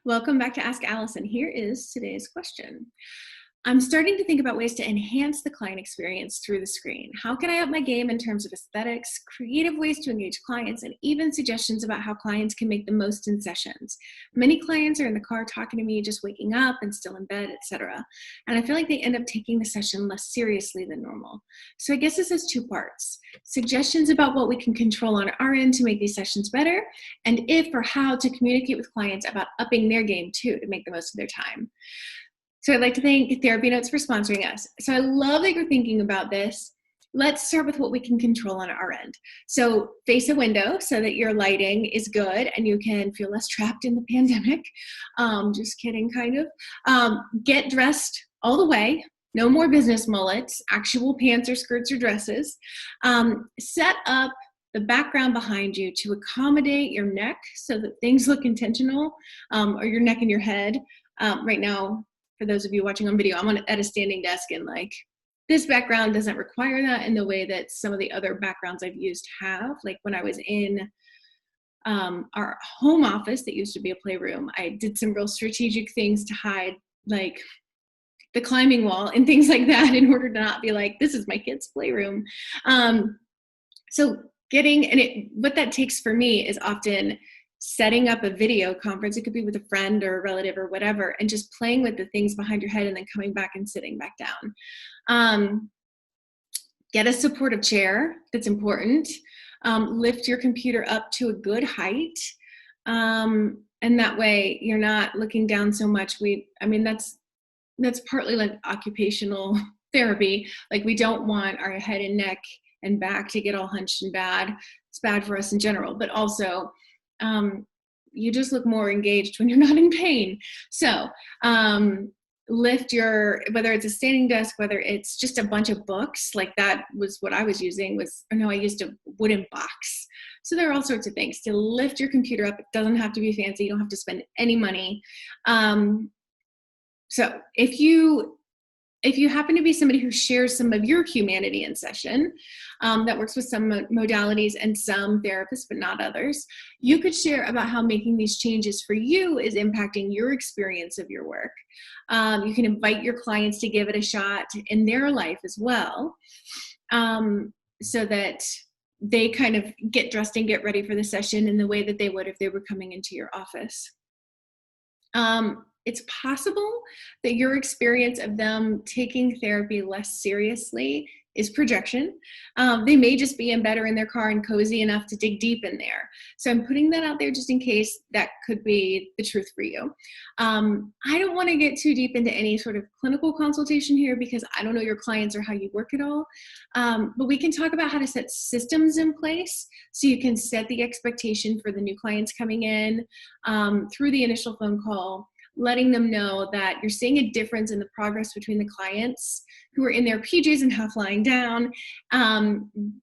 Welcome back to Ask Allison. Here is today's question. I'm starting to think about ways to enhance the client experience through the screen. How can I up my game in terms of aesthetics, creative ways to engage clients, and even suggestions about how clients can make the most in sessions? Many clients are in the car talking to me, just waking up and still in bed, etc. And I feel like they end up taking the session less seriously than normal. So I guess this has two parts. Suggestions about what we can control on our end to make these sessions better, and if or how to communicate with clients about upping their game too to make the most of their time. So I'd like to thank Therapy Notes for sponsoring us. So I love that you're thinking about this. Let's start with what we can control on our end. So face a window so that your lighting is good and you can feel less trapped in the pandemic. Just kidding, kind of. Get dressed all the way. No more business mullets, actual pants or skirts or dresses. Set up the background behind you to accommodate your neck so that things look intentional, or your neck and your head. Right now, for those of you watching on video, I'm at a standing desk, and like this background doesn't require that in the way that some of the other backgrounds I've used have. Like when I was in our home office that used to be a playroom, I did some real strategic things to hide like the climbing wall and things like that in order to not be like, this is my kid's playroom. So what that takes for me is often setting up a video conference. It could be with a friend or a relative or whatever, and just playing with the things behind your head and then coming back and sitting back down. Get a supportive chair. That's important. Lift your computer up to a good height. And that way you're not looking down so much. That's partly like occupational therapy. Like we don't want our head and neck and back to get all hunched and bad. It's bad for us in general, but also you just look more engaged when you're not in pain. So lift whether it's a standing desk, whether it's just a bunch of books, like that was what I was using I used a wooden box. So there are all sorts of things to lift your computer up. It doesn't have to be fancy. You don't have to spend any money. So if you happen to be somebody who shares some of your humanity in session, that works with some modalities and some therapists, but not others, you could share about how making these changes for you is impacting your experience of your work. You can invite your clients to give it a shot in their life as well, so that they kind of get dressed and get ready for the session in the way that they would if they were coming into your office. It's possible that your experience of them taking therapy less seriously is projection. They may just be in better in their car and cozy enough to dig deep in there. So I'm putting that out there just in case that could be the truth for you. I don't want to get too deep into any sort of clinical consultation here because I don't know your clients or how you work at all. But we can talk about how to set systems in place so you can set the expectation for the new clients coming in through the initial phone call, letting them know that you're seeing a difference in the progress between the clients who are in their PJs and half lying down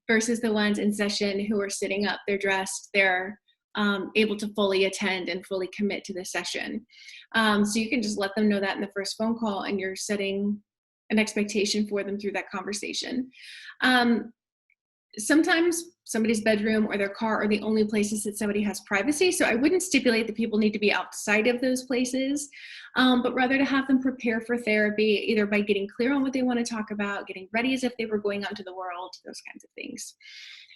versus the ones in session who are sitting up, they're dressed, they're able to fully attend and fully commit to the session. So you can just let them know that in the first phone call, and you're setting an expectation for them through that conversation. Sometimes somebody's bedroom or their car are the only places that somebody has privacy. So I wouldn't stipulate that people need to be outside of those places, but rather to have them prepare for therapy, either by getting clear on what they want to talk about, getting ready as if they were going out into the world, those kinds of things.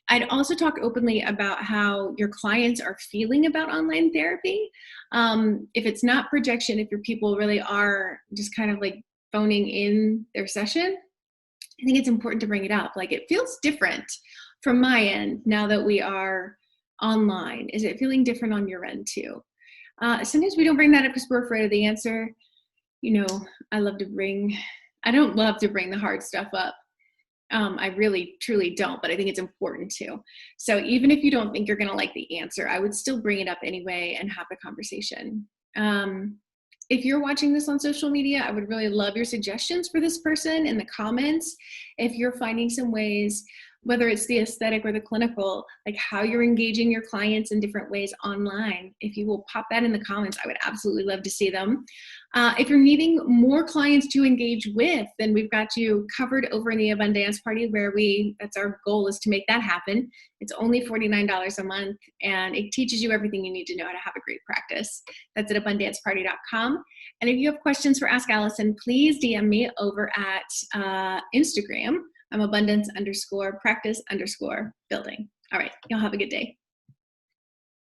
I'd also talk openly about how your clients are feeling about online therapy. If it's not projection, if your people really are just kind of like phoning in their session, I think it's important to bring it up. Like, it feels different from my end now that we are online. Is it feeling different on your end too? Sometimes we don't bring that up because we're afraid of the answer. You know, I don't love to bring the hard stuff up. I really, truly don't, but I think it's important to. So even if you don't think you're going to like the answer, I would still bring it up anyway and have the conversation. If you're watching this on social media, I would really love your suggestions for this person in the comments. If you're finding some ways whether it's the aesthetic or the clinical, like how you're engaging your clients in different ways online. If you will pop that in the comments, I would absolutely love to see them. If you're needing more clients to engage with, then we've got you covered over in the Abundance Party, where that's our goal, is to make that happen. It's only $49 a month, and it teaches you everything you need to know how to have a great practice. That's at abundanceparty.com. And if you have questions for Ask Allison, please DM me over at Instagram. I'm abundance_practice_building. All right, y'all have a good day.